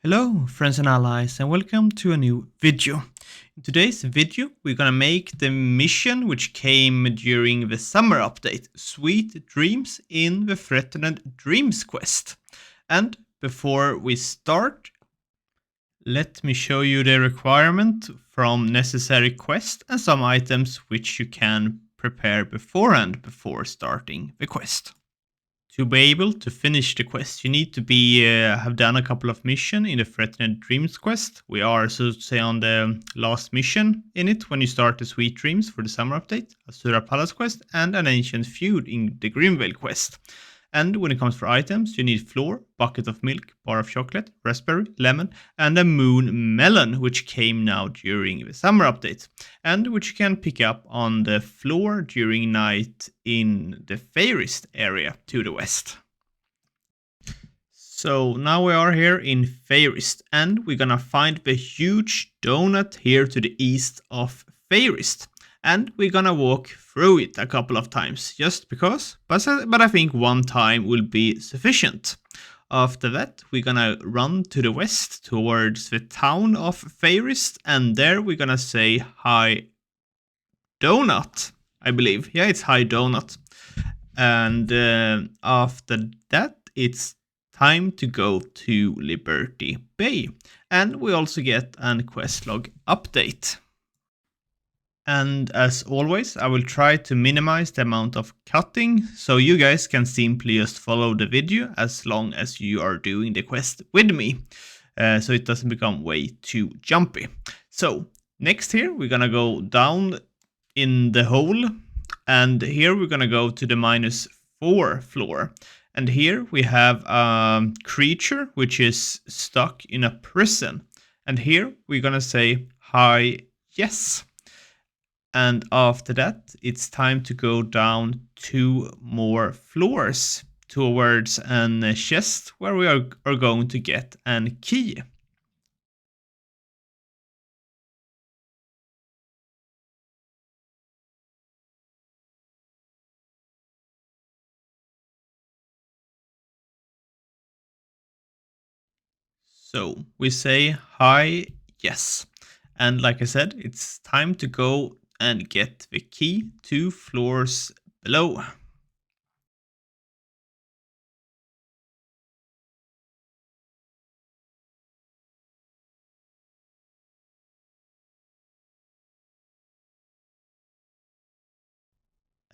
Hello friends and allies and welcome to a new video. In today's video we're gonna make the mission which came during the summer update, Sweet Dreams in the Threatened Dreams quest. And before we start, let me show you the requirement from necessary quest and some items which you can prepare beforehand before starting the quest. To be able to finish the quest, you need to have done a couple of missions in the Threatened Dreams quest. We are, so to say, on the last mission in it when you start the Sweet Dreams for the summer update, Asura Palace quest, and an Ancient Feud in the Grimvale quest. And when it comes for items, you need flour, bucket of milk, bar of chocolate, raspberry, lemon, and a moon melon, which came now during the summer update, and which you can pick up on the floor during night in the Fairest area to the west. So now we are here in Fairest, and we're gonna find the huge donut here to the east of Fairest. And we're gonna walk through it a couple of times, just because, but I think one time will be sufficient. After that, we're gonna run to the west towards the town of Fairest, and there we're gonna say hi donut, I believe. Yeah, it's hi donut. And after that, it's time to go to Liberty Bay. And we also get an questlog update. And as always, I will try to minimize the amount of cutting, so you guys can simply just follow the video as long as you are doing the quest with me, so it doesn't become way too jumpy. So next here, we're gonna go down in the hole, and here we're gonna go to the -4 floor. And here we have a creature which is stuck in a prison. And here we're gonna say hi, yes. And after that, it's time to go down 2 more floors towards a chest where we are going to get a key. So we say hi, yes. And like I said, it's time to go and get the key 2 floors below.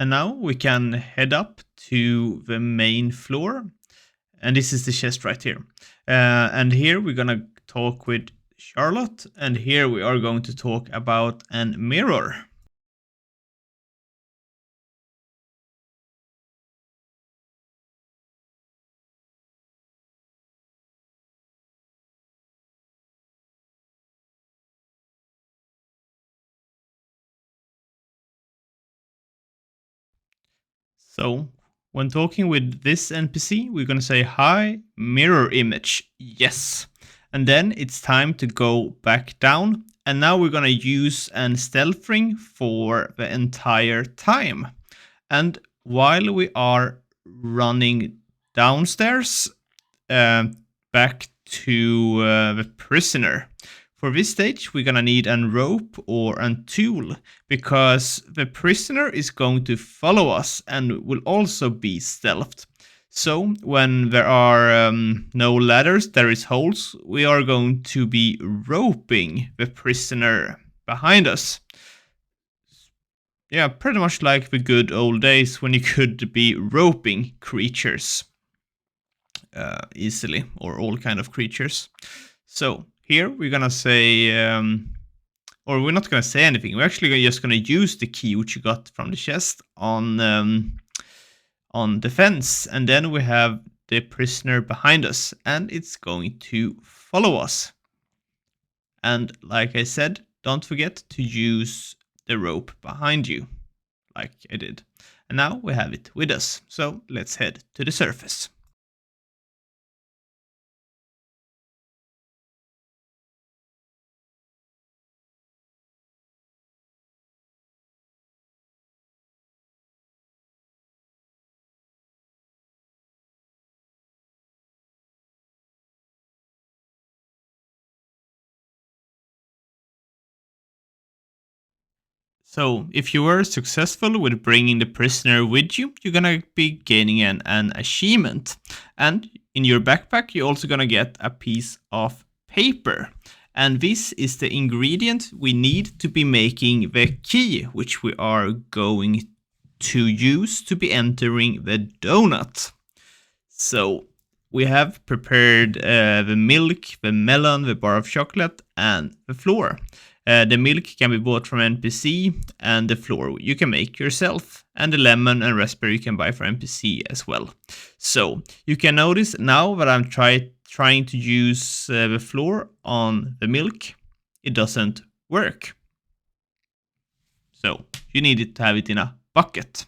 And now we can head up to the main floor. And this is the chest right here. And here we're gonna talk with Charlotte. And here we are going to talk about a mirror. So when talking with this NPC, we're gonna say hi, mirror image, yes. And then it's time to go back down. And now we're gonna use an stealth ring for the entire time. And while we are running downstairs, back to the prisoner. For this stage, we're gonna need a rope or a tool, because the prisoner is going to follow us and will also be stealthed. So when there are no ladders, there is holes, we are going to be roping the prisoner behind us. Yeah, pretty much like the good old days when you could be roping creatures easily, or all kind of creatures. So here we're gonna say, or we're not gonna say anything. We're actually just gonna use the key which you got from the chest on defense, and then we have the prisoner behind us, and it's going to follow us. And like I said, don't forget to use the rope behind you, like I did. And now we have it with us. So let's head to the surface. So, if you were successful with bringing the prisoner with you, you're gonna be gaining an achievement. And in your backpack, you're also gonna get a piece of paper. And this is the ingredient we need to be making the key, which we are going to use to be entering the donut. So, we have prepared the milk, the melon, the bar of chocolate, and the flour. The milk can be bought from NPC, and the flour you can make yourself. And the lemon and raspberry you can buy from NPC as well. So you can notice now that I'm trying to use the flour on the milk, it doesn't work. So you need to have it in a bucket.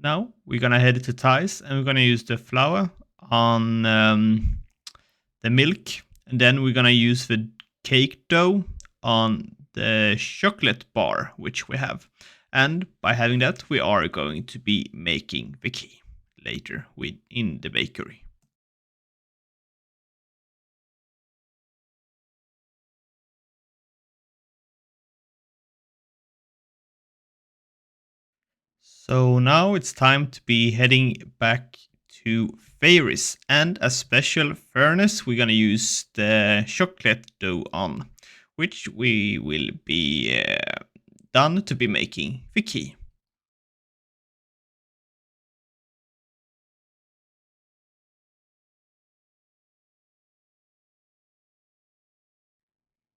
Now we're gonna head to ties, and we're gonna use the flour on the milk, and then we're gonna use the cake dough on the chocolate bar which we have. And by having that, we are going to be making the key later in the bakery. So now it's time to be heading back to Fairies, and a special furnace we're gonna use the chocolate dough on, which we will be done to be making the key.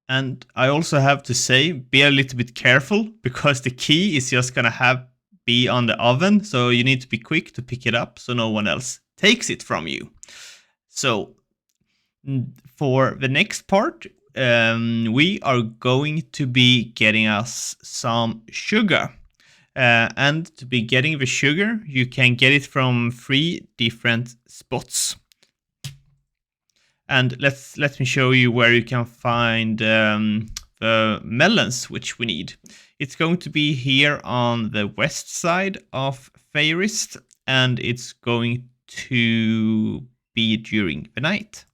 And I also have to say, be a little bit careful because the key is just gonna be on the oven, so you need to be quick to pick it up so no one else takes it from you. So for the next part, we are going to be getting us some sugar. And to be getting the sugar, you can get it from 3 different spots. And let me show you where you can find the melons which we need. It's going to be here on the west side of Fairist, and it's going to be during the night.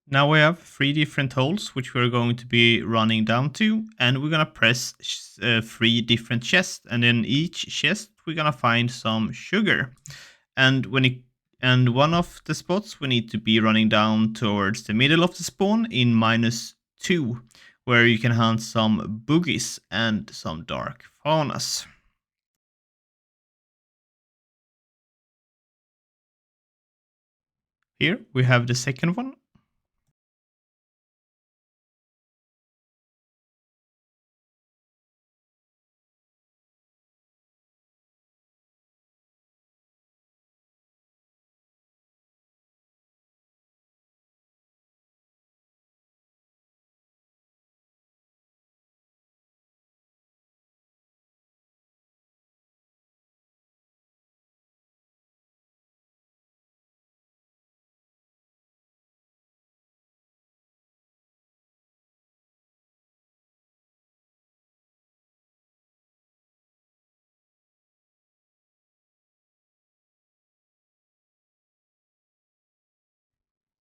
Now we have 3 different holes which we're going to be running down to, and we're gonna press 3 different chests, and in each chest we're gonna find some sugar. And one of the spots we need to be running down towards the middle of the spawn in -2, where you can hunt some boogies and some dark faunas. Here we have the second one.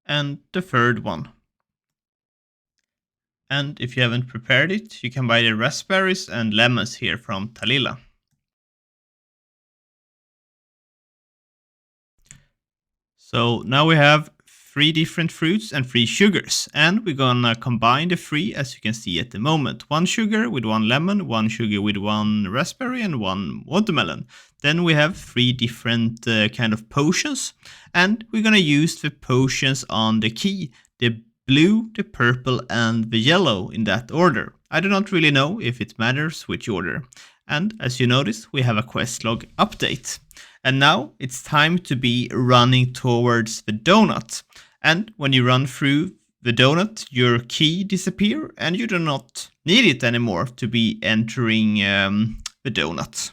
And the third one. And if you haven't prepared it, you can buy the raspberries and lemons here from Talila. So now we have 3 different fruits and 3 sugars, and we're gonna combine the 3 as you can see at the moment. 1 sugar with 1 lemon, 1 sugar with 1 raspberry, and 1 watermelon. Then we have 3 different kind of potions, and we're gonna use the potions on the key. The blue, the purple, and the yellow in that order. I do not really know if it matters which order. And as you notice, we have a quest log update. And now it's time to be running towards the donut. And when you run through the donut, your key disappears and you do not need it anymore to be entering the donut.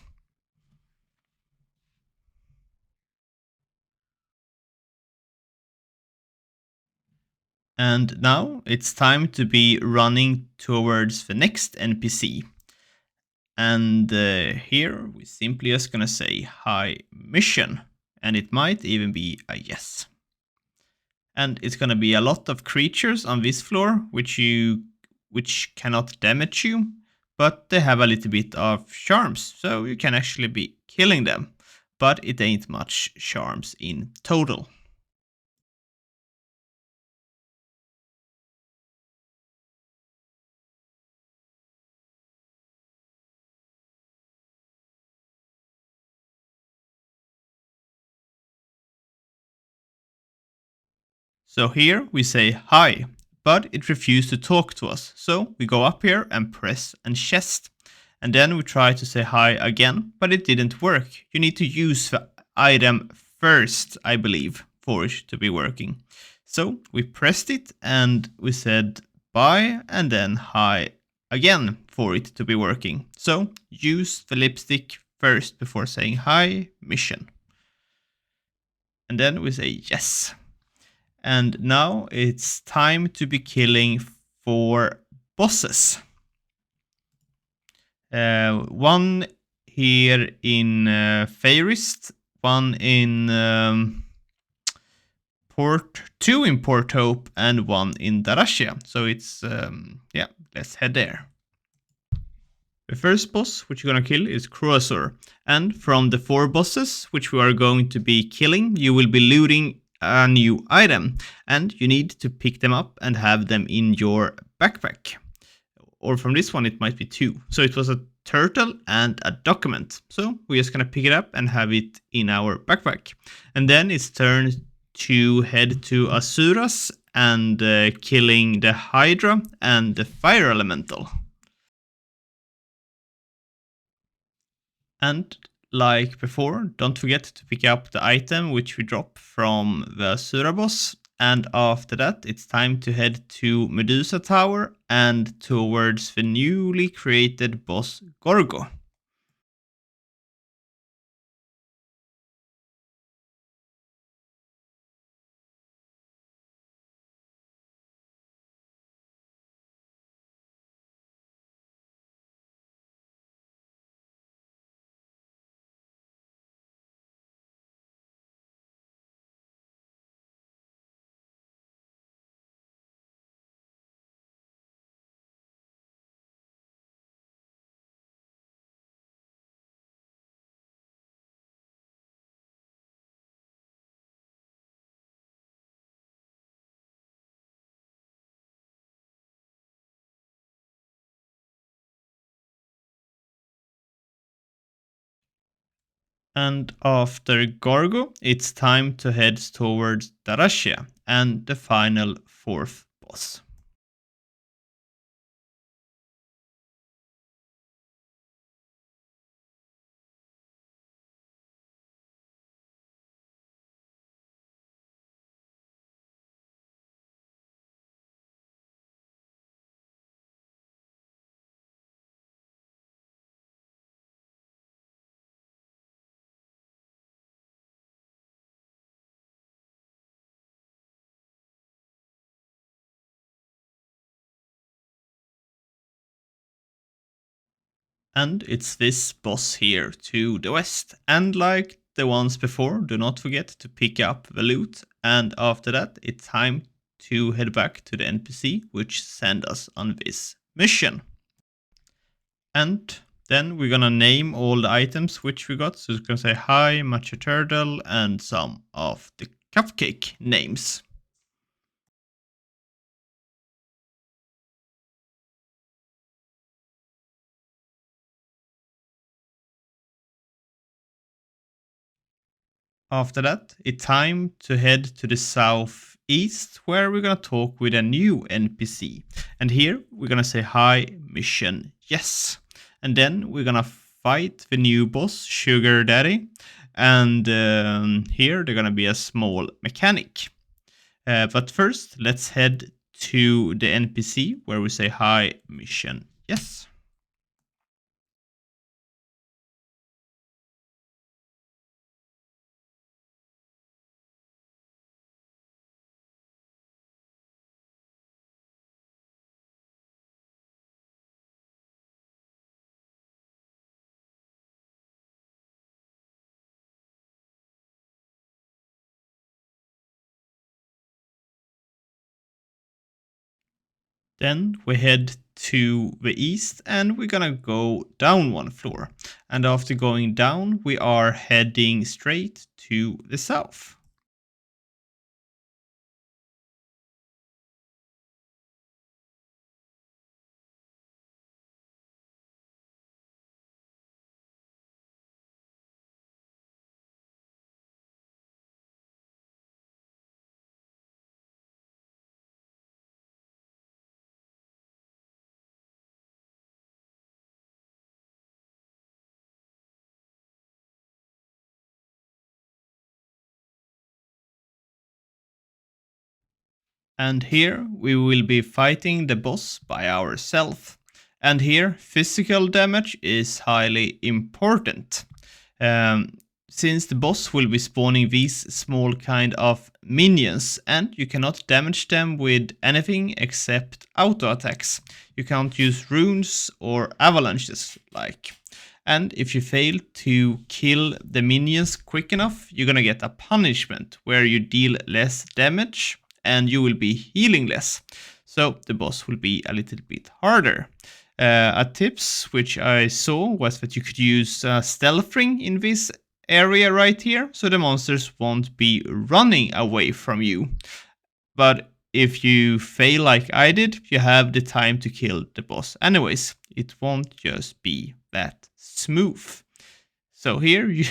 And now it's time to be running towards the next NPC. And here we simply just gonna say hi mission, and it might even be a yes. And it's gonna be a lot of creatures on this floor, which cannot damage you, but they have a little bit of charms, so you can actually be killing them. But it ain't much charms in total. So here we say hi, but it refused to talk to us. So we go up here and press and chest. And then we try to say hi again, but it didn't work. You need to use the item first, I believe, for it to be working. So we pressed it and we said bye and then hi again for it to be working. So use the lipstick first before saying hi, mission. And then we say yes. And now it's time to be killing 4 bosses. One here in Fairist, one in Port 2 in Port Hope, and one in Darashia. So it's, yeah, let's head there. The first boss which you're gonna kill is Croasor. And from the 4 bosses which we are going to be killing, you will be looting a new item. And you need to pick them up and have them in your backpack. Or from this one it might be 2. So it was a turtle and a document. So we're just gonna pick it up and have it in our backpack. And then it's turn to head to Asuras and killing the Hydra and the Fire Elemental. And like before, don't forget to pick up the item which we drop from the Asura boss. And after that, it's time to head to Medusa Tower and towards the newly created boss Gorgo. And after Gorgo, it's time to head towards Darashia and the final 4th boss. And it's this boss here to the west. And like the ones before, do not forget to pick up the loot. And after that, it's time to head back to the NPC, which sent us on this mission. And then we're gonna name all the items which we got. So it's gonna say hi, matcha turtle, and some of the cupcake names. After that, it's time to head to the southeast where we're gonna talk with a new NPC. And here we're gonna say hi, mission, yes. And then we're gonna fight the new boss, Sugar Daddy. And here they're gonna be a small mechanic. But first, let's head to the NPC where we say hi, mission, yes. Then we head to the east and we're gonna go down one floor. And after going down, we are heading straight to the south. And here we will be fighting the boss by ourselves. And here physical damage is highly important. Um, since the boss will be spawning these small kind of minions and you cannot damage them with anything except auto attacks. You can't use runes or avalanches like. And if you fail to kill the minions quick enough, you're gonna get a punishment where you deal less damage and you will be healing less. So the boss will be a little bit harder. A tips which I saw was that you could use stealth ring in this area right here, so the monsters won't be running away from you. But if you fail like I did, you have the time to kill the boss anyways. It won't just be that smooth. So here you,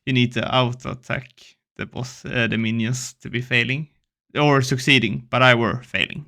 you need to auto attack the boss, the minions to be failing or succeeding, but I were failing.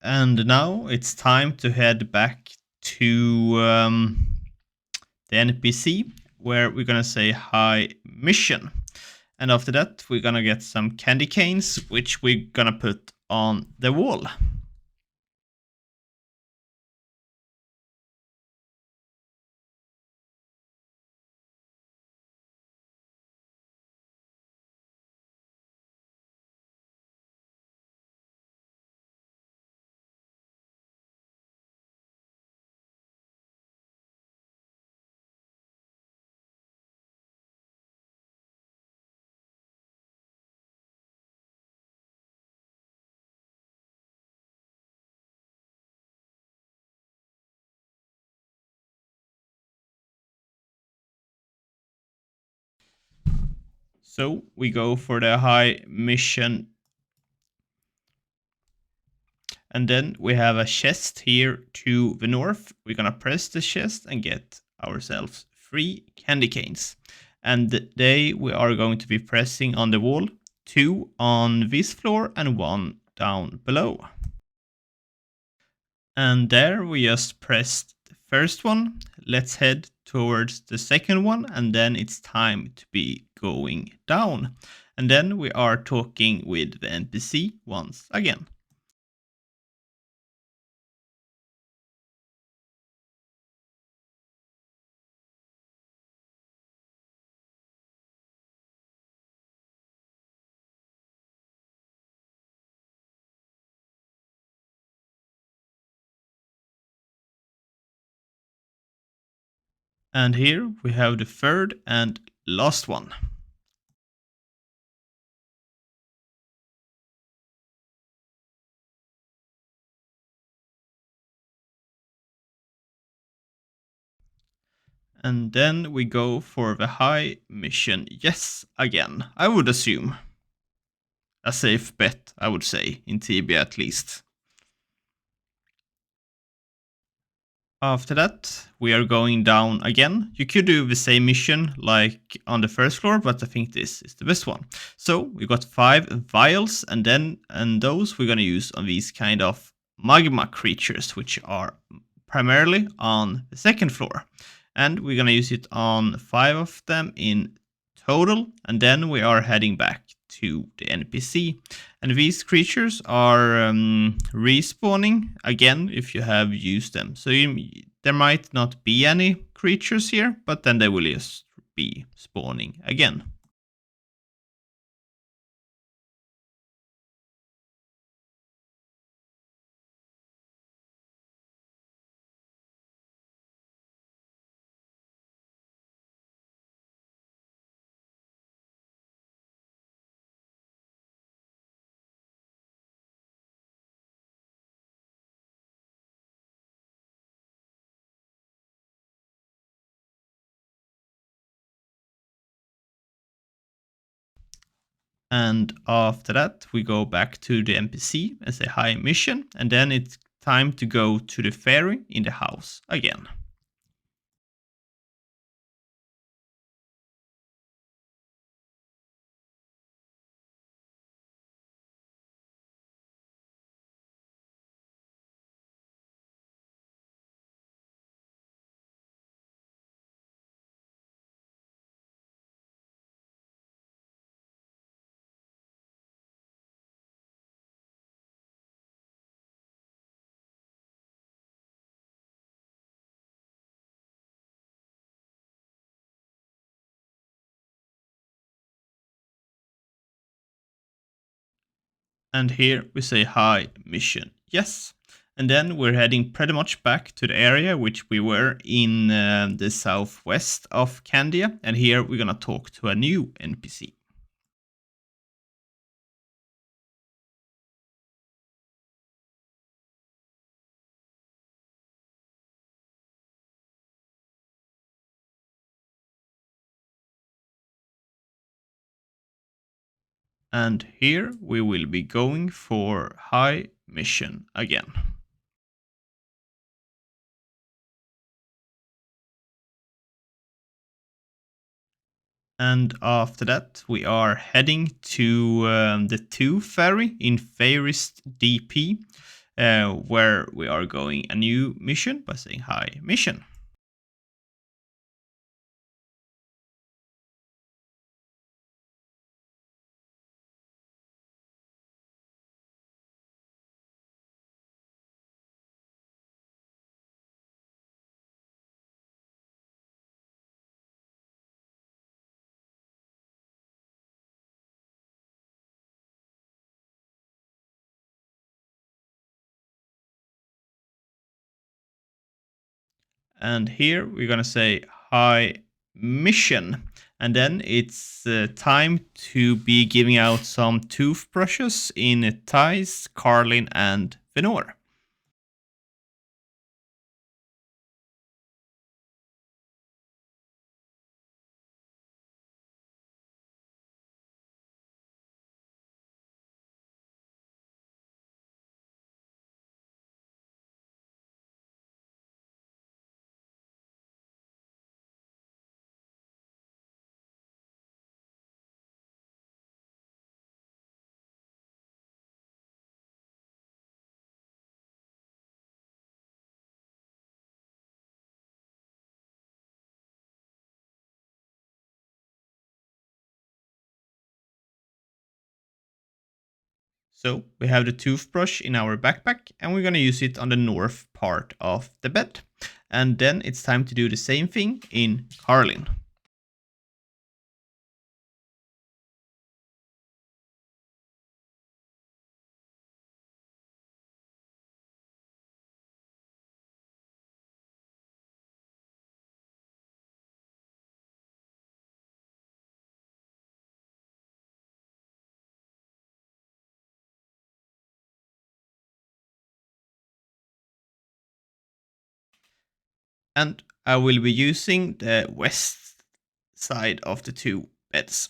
And now it's time to head back to the NPC where we're gonna say hi mission. And after that, we're gonna get some candy canes, which we're gonna put on the wall. So we go for the high mission. And then we have a chest here to the north. We're gonna press the chest and get ourselves 3 candy canes. And they we are going to be pressing on the wall, 2 on this floor and 1 down below. And there we just pressed the first one. Let's head towards the second one and then it's time to be going down. And then we are talking with the NPC once again. And here we have the third and last one. And then we go for the high mission. Yes, again, I would assume. A safe bet, I would say, in Tibia at least. After that, we are going down again. You could do the same mission like on the first floor, but I think this is the best one. So we got 5 vials, and those we're gonna use on these kind of magma creatures, which are primarily on the second floor. And we're gonna use it on 5 of them in total, and then we are heading back to the NPC. And these creatures are respawning again if you have used them. So there might not be any creatures here, but then they will just be spawning again. And after that, we go back to the NPC and say hi mission, and then it's time to go to the ferry in the house again. And here we say hi mission, yes. And then we're heading pretty much back to the area which we were in the southwest of Candia. And here we're gonna talk to a new NPC. And here we will be going for high mission again. And after that, we are heading to the 2 ferry in Fairest DP, where we are going a new mission by saying hi mission. And here we're gonna say hi mission. And then it's time to be giving out some toothbrushes in Thais, Carlin, and Venor. So we have the toothbrush in our backpack and we're gonna use it on the north part of the bed. And then it's time to do the same thing in Carlin. And I will be using the west side of the 2 beds.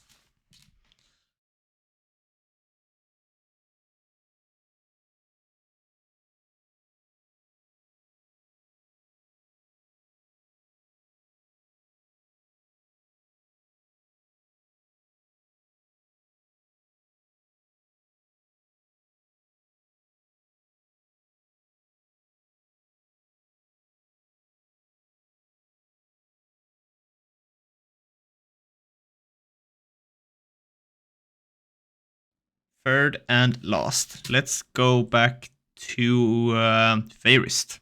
third and last. Let's go back to Fairest.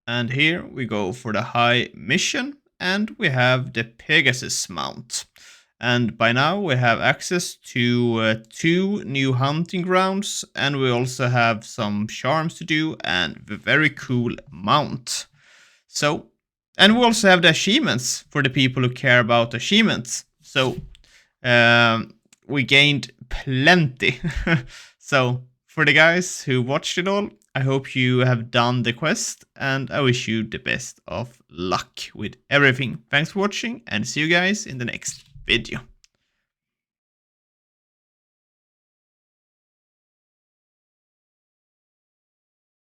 And here we go for the high mission, and we have the Pegasus mount. And by now we have access to 2 new hunting grounds, and we also have some charms to do and a very cool mount. So, and we also have the achievements for the people who care about achievements. So, we gained plenty. So, for the guys who watched it all, I hope you have done the quest, and I wish you the best of luck with everything. Thanks for watching, and see you guys in the next video.